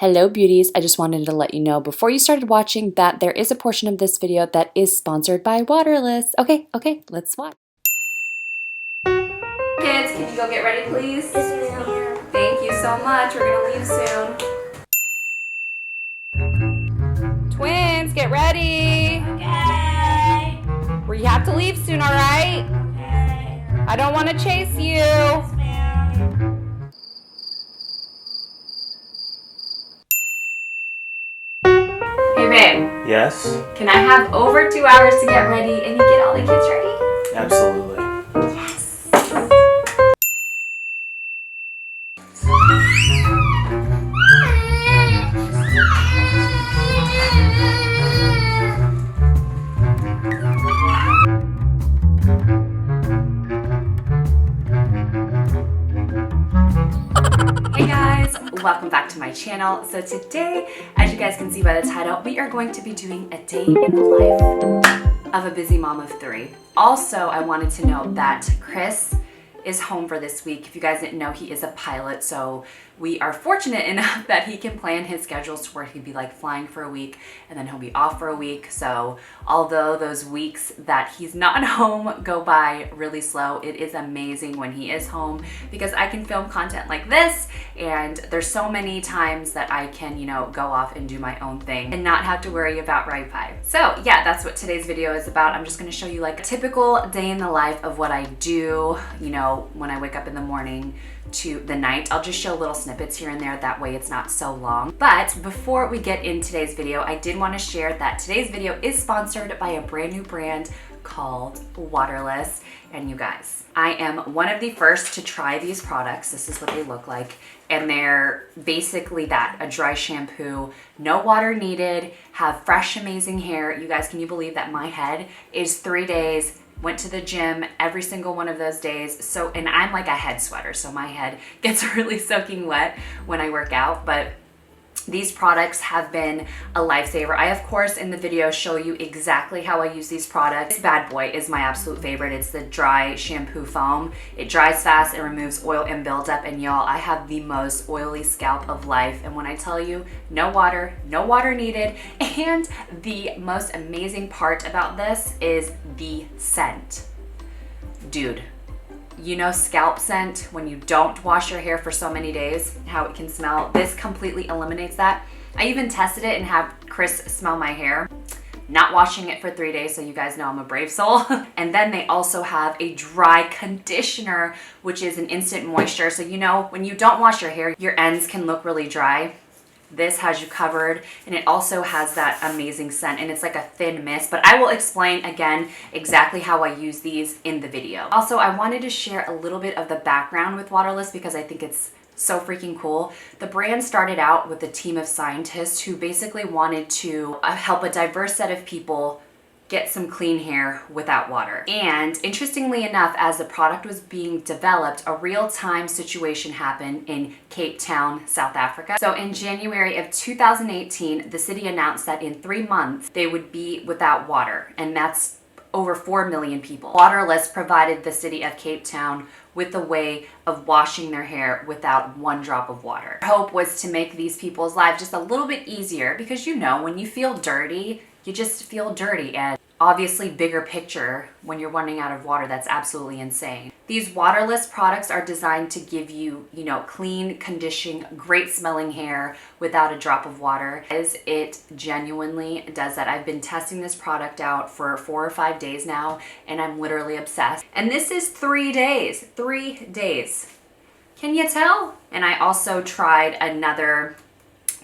Hello beauties, I just wanted to let you know before you started watching that there is a portion of this video that is sponsored by Waterless. Okay, let's watch. Kids, can you go get ready please? Yes, ma'am. Thank you so much, we're gonna leave soon. Twins, get ready. Okay. You have to leave soon, alright? Okay. I don't want to chase you. Yes, ma'am. Hey babe. Yes? Can I have over 2 hours to get ready and you get all the kids ready? Absolutely. Yes. Hey guys, welcome back to my channel. So today, as you guys can see by the title, we are going to be doing a day in the life of a busy mom of 3. Also, I wanted to note that Chris is home for this week. If you guys didn't know, he is a pilot, so we are fortunate enough that he can plan his schedules to where he'd be like flying for a week and then he'll be off for a week. So although those weeks that he's not home go by really slow, it is amazing when he is home because I can film content like this, and there's so many times that I can, you know, go off and do my own thing and not have to worry about Wi-Fi. So yeah, that's what today's video is about. I'm just gonna show you like a typical day in the life of what I do, you know, when I wake up in the morning to the night. I'll just show little snippets here and there, that way it's not so long. But before we get in today's video, I did want to share that today's video is sponsored by a brand new brand called Waterless. And you guys, I am one of the first to try these products. This is what they look like. And they're basically that, a dry shampoo, no water needed, have fresh, amazing hair. You guys, can you believe that my head is 3 days, went to the gym every single one of those days. So, and I'm like a head sweater, so my head gets really soaking wet when I work out, but these products have been a lifesaver. I, of course, in the video show you exactly how I use these products. This bad boy is my absolute favorite. It's the dry shampoo foam. It dries fast, it removes oil and buildup, and y'all, I have the most oily scalp of life. And when I tell you, no water needed. And the most amazing part about this is the scent. Dude. You know scalp scent, when you don't wash your hair for so many days, how it can smell. This completely eliminates that. I even tested it and have Chris smell my hair, not washing it for 3 days, so you guys know I'm a brave soul. And then they also have a dry conditioner, which is an instant moisture. So you know, when you don't wash your hair, your ends can look really dry. This has you covered, and it also has that amazing scent, and it's like a thin mist, but I will explain again exactly how I use these in the video. Also, I wanted to share a little bit of the background with Waterless because I think it's so freaking cool. The brand started out with a team of scientists who basically wanted to help a diverse set of people get some clean hair without water. And interestingly enough, as the product was being developed, a real-time situation happened in Cape Town, South Africa. So in January of 2018, the city announced that in 3 months they would be without water, and that's over 4 million people. Waterless provided the city of Cape Town with a way of washing their hair without 1 drop of water. Our hope was to make these people's lives just a little bit easier because, you know, when you feel dirty, you just feel dirty. And obviously, bigger picture, when you're running out of water, that's absolutely insane. These Waterless products are designed to give you, you know, clean, conditioning, great smelling hair without a drop of water. It genuinely does that. I've been testing this product out for 4 or 5 days now, and I'm literally obsessed. And this is 3 days. 3 days. Can you tell? And I also tried another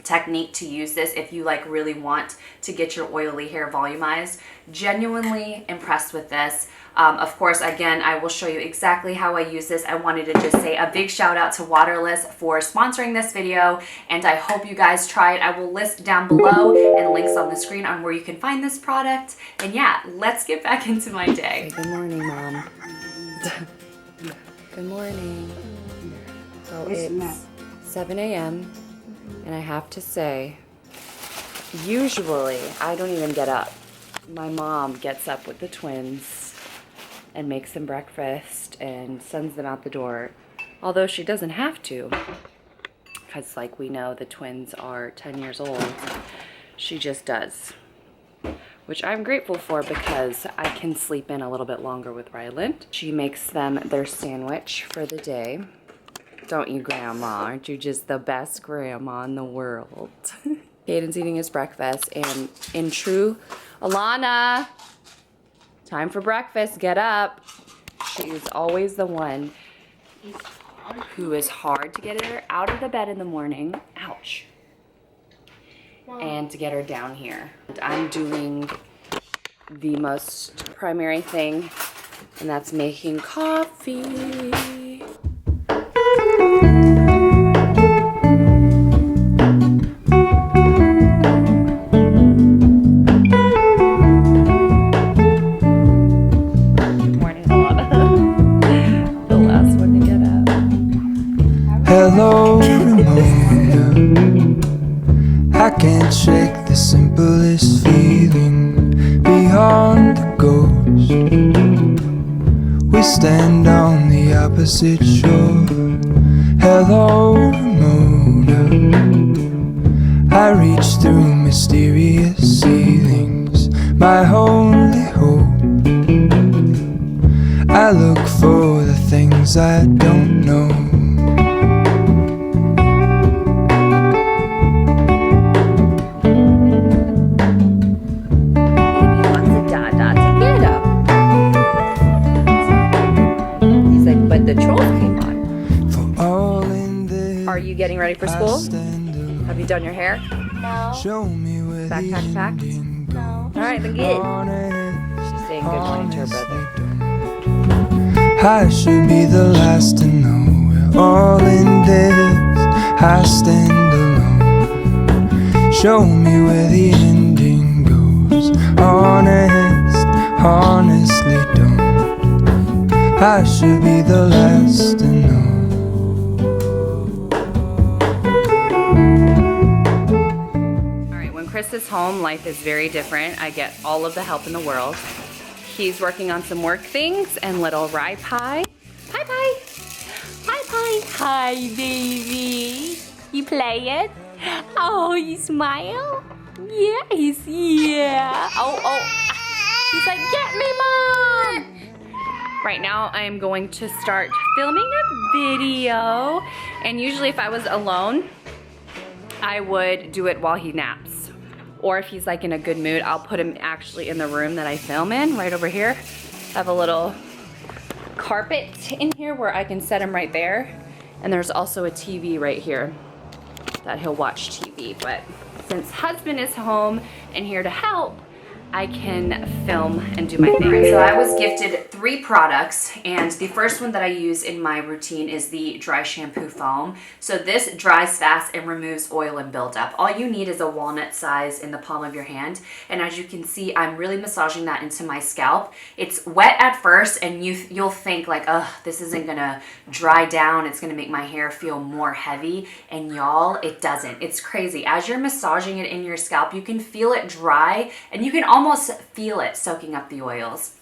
technique to use this if you like really want to get your oily hair volumized. Genuinely impressed with this. Of course, again, I will show you exactly how I use this. I wanted to just say a big shout out to Waterless for sponsoring this video, and I hope you guys try it. I will list down below and links on the screen on where you can find this product. And yeah, let's get back into my day. Good morning, Mom. Good morning. So it's 7 a.m. and I have to say, usually I don't even get up. My mom gets up with the twins and makes them breakfast and sends them out the door, although she doesn't have to. because like we know the twins are 10 years old. She just does, which I'm grateful for because I can sleep in a little bit longer with Ryland. She makes them their sandwich for the day. Don't you, Grandma? Aren't you just the best grandma in the world? Caden's eating his breakfast, and in true Alana, time for breakfast, get up. She's always the one who is hard to get her out of the bed in the morning. Ouch. And to get her down here. I'm doing the most primary thing, and that's making coffee. Hello, Ramona. I can't shake the simplest feeling beyond the ghost. We stand on the opposite shore. Hello, Ramona. I reach through mysterious ceilings, my only hope. I look for the things I don't know. The trolls came on. Are you getting ready for school? Have you done your hair? No. Backpack packed? No. Alright, then get. She's saying good morning to her brother. I should be the last to know. We're all in this. I stand alone. Show me where the ending goes. Honest, honestly don't. I should be the last to know. Alright, when Chris is home, life is very different. I get all of the help in the world. He's working on some work things, and little Rye Pie. Hi, Pie. Hi, Pie. Hi, baby. You playing? Oh, you smile? Yes, yeah. Oh. He's like, get me, Mom. Right now, I am going to start filming a video. And usually if I was alone, I would do it while he naps. Or if he's like in a good mood, I'll put him actually in the room that I film in, right over here. I have a little carpet in here where I can set him right there. And there's also a TV right here that he'll watch TV. But since husband is home and here to help, I can film and do my thing. Right, so I was gifted 3 products, and the first one that I use in my routine is the dry shampoo foam. So this dries fast and removes oil and buildup. All you need is a walnut size in the palm of your hand, and as you can see, I'm really massaging that into my scalp. It's wet at first, and you'll think like, oh, this isn't gonna dry down, it's gonna make my hair feel more heavy, and y'all, it doesn't. It's crazy. As you're massaging it in your scalp, you can feel it dry, and you can almost feel it soaking up the oils.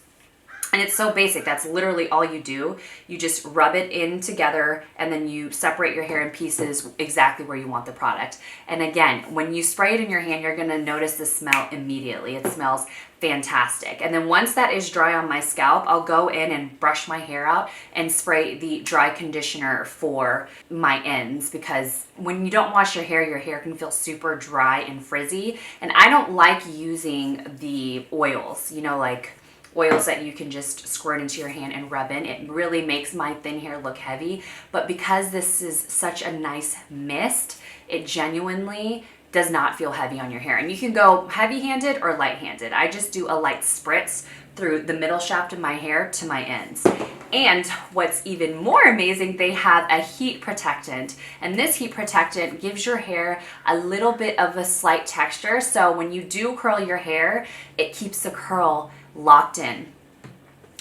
And it's so basic. That's literally all you do. You just rub it in together, and then you separate your hair in pieces exactly where you want the product. And again, when you spray it in your hand, you're gonna notice the smell immediately. It smells fantastic. And then once that is dry on my scalp, I'll go in and brush my hair out and spray the dry conditioner for my ends, because when you don't wash your hair can feel super dry and frizzy. And I don't like using the oils, you know, like oils that you can just squirt into your hand and rub in. It really makes my thin hair look heavy. But because this is such a nice mist, it genuinely does not feel heavy on your hair. And you can go heavy-handed or light-handed. I just do a light spritz through the middle shaft of my hair to my ends. And what's even more amazing, they have a heat protectant. And this heat protectant gives your hair a little bit of a slight texture. So when you do curl your hair, it keeps the curl locked in.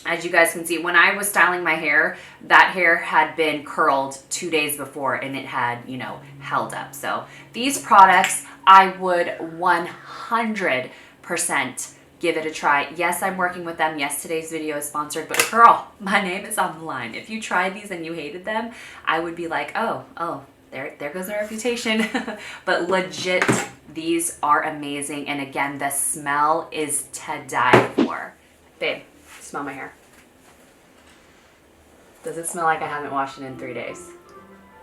As you guys can see, when I was styling my hair, that hair had been curled 2 days before, and it had, you know, held up. So these products, I would 100% give it a try. Yes, I'm working with them. Yes, today's video is sponsored, but girl, my name is on the line. If you tried these and you hated them, I would be like, oh, there goes our reputation. But legit, these are amazing. And again, the smell is to die for. Babe, smell my hair. Does it smell like I haven't washed it in 3 days?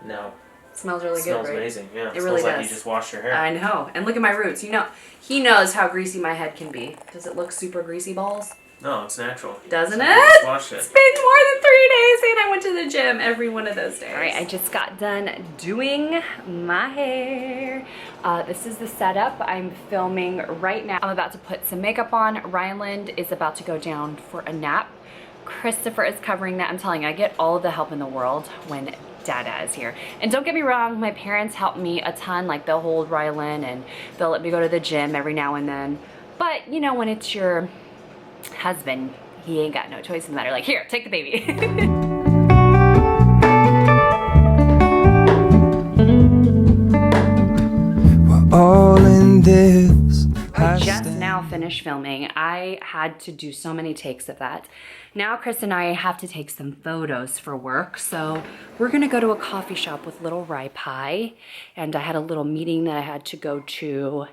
No. It smells really good, Smells right? amazing, yeah. It really smells like does. you just washed your hair. I know. And look at my roots. You know, he knows how greasy my head can be. Does it look super greasy balls? No, it's natural. Doesn't So it? you just washed it. It's been more than 3 days and I went to the gym every one of those days. All right, I just got done doing my hair. This is the setup. I'm filming right now. I'm about to put some makeup on. Ryland is about to go down for a nap. Christopher is covering that. I'm telling you, I get all of the help in the world when Dada is here. And don't get me wrong, my parents help me a ton. Like, they'll hold Rylan and they'll let me go to the gym every now and then. But you know, when it's your husband, he ain't got no choice in the matter. Like, here, take the baby. We're all in this. I just now finished filming. I had to do so many takes of that. Now Chris and I have to take some photos for work. So we're gonna go to a coffee shop with little Rye Pie. And I had a little meeting that I had to go to.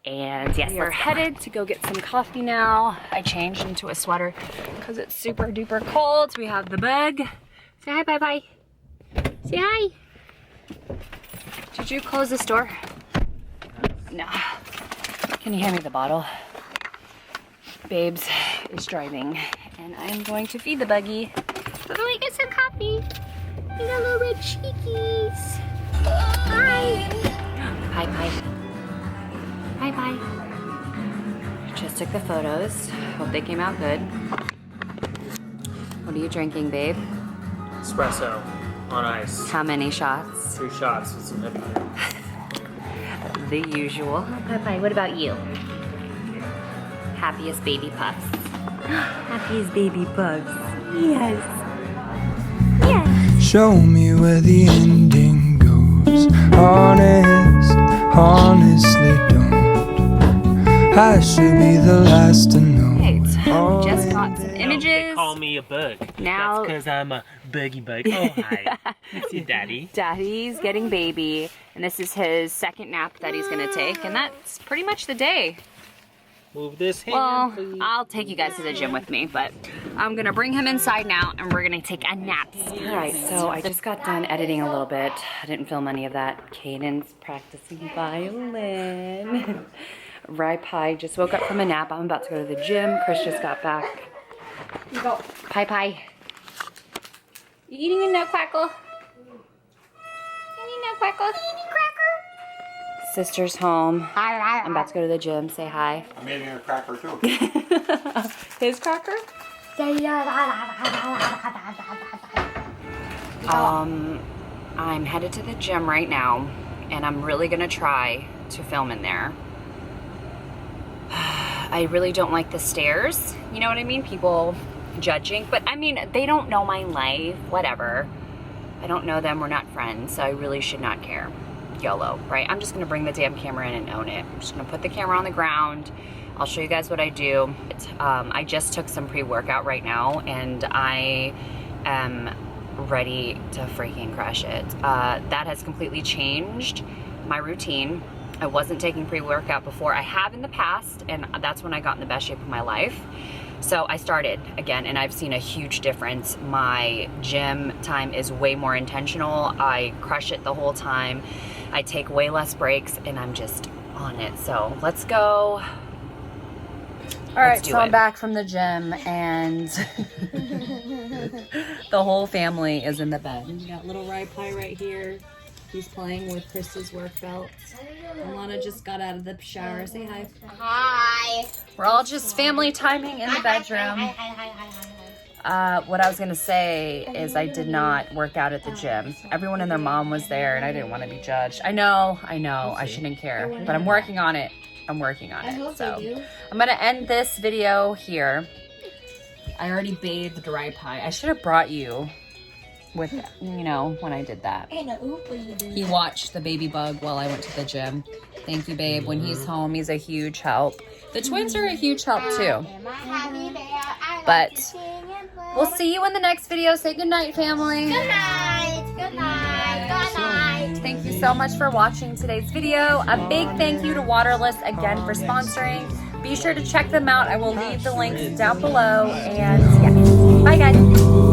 And yes, we're headed to go get some coffee now. I changed into a sweater because it's super duper cold. We have the bug. Say hi, bye-bye. Say hi. Did you close this door? No. Can you hand me the bottle? Babes is driving and I'm going to feed the buggy. But we get some coffee. We got little red cheekies. Hi. Hi, bye. Bye bye. Just took the photos. Hope they came out good. What are you drinking, babe? Espresso on ice. How many shots? 3 shots with some heavy cream. The usual. Bye bye. What about you? Happiest baby puffs. Happiest baby puffs. Yes. Yes. Show me where the ending goes. Honestly don't. I should be the last to know. Right. Just got some images. They call me a bug. Now- That's because I'm a buggy bug. Oh, hi. It's your daddy. Daddy's getting baby, and this is his second nap that he's gonna take, and that's pretty much the day. Move this hand, Well, please. I'll take you guys to the gym with me, but I'm gonna bring him inside now and we're gonna take a nap. All right, so I just got done editing a little bit. I didn't film any of that. Caden's practicing violin. Rye Pie just woke up from a nap. I'm about to go to the gym. Chris just got back. You go. Pie Pie. You eating a nut crackle? Eating nut crackle? Eating cracker? Sister's home. I'm about to go to the gym. Say hi. I'm eating a cracker too. His cracker? I'm headed to the gym right now, and I'm really gonna try to film in there. I really don't like the stairs. You know what I mean? People judging, but I mean, they don't know my life. Whatever. I don't know them. We're not friends, so I really should not care. YOLO, right? I'm just gonna bring the damn camera in and own it. I'm just gonna put the camera on the ground. I'll show you guys what I do. I just took some pre-workout right now and I am ready to freaking crush it. That has completely changed my routine. I wasn't taking pre-workout before. I have in the past, and that's when I got in the best shape of my life. So I started again, and I've seen a huge difference. My gym time is way more intentional. I crush it the whole time. I take way less breaks, and I'm just on it. So let's go. All right, so I'm back from the gym, and the whole family is in the bed. You got little Rye Pie right here. He's playing with Krista's work belt. Alana just got out of the shower. Say hi. Hi. We're all just family timing in the bedroom. What I was gonna say is I did not work out at the gym. Everyone and their mom was there, and I didn't want to be judged. I know, I shouldn't care, but I'm working on it. So I'm gonna end this video here. I already bathed Rye Pie. I should have brought you with, you know, when I did that. He watched the baby bug while I went to the gym. Thank you, babe. When he's home, he's a huge help. The twins are a huge help too. But we'll see you in the next video. Say goodnight, family. Good night. Good night. Good night. thank you so much for watching today's video. A big thank you to Waterless again for sponsoring. Be sure to check them out. I will leave the links down below. And yeah, bye guys.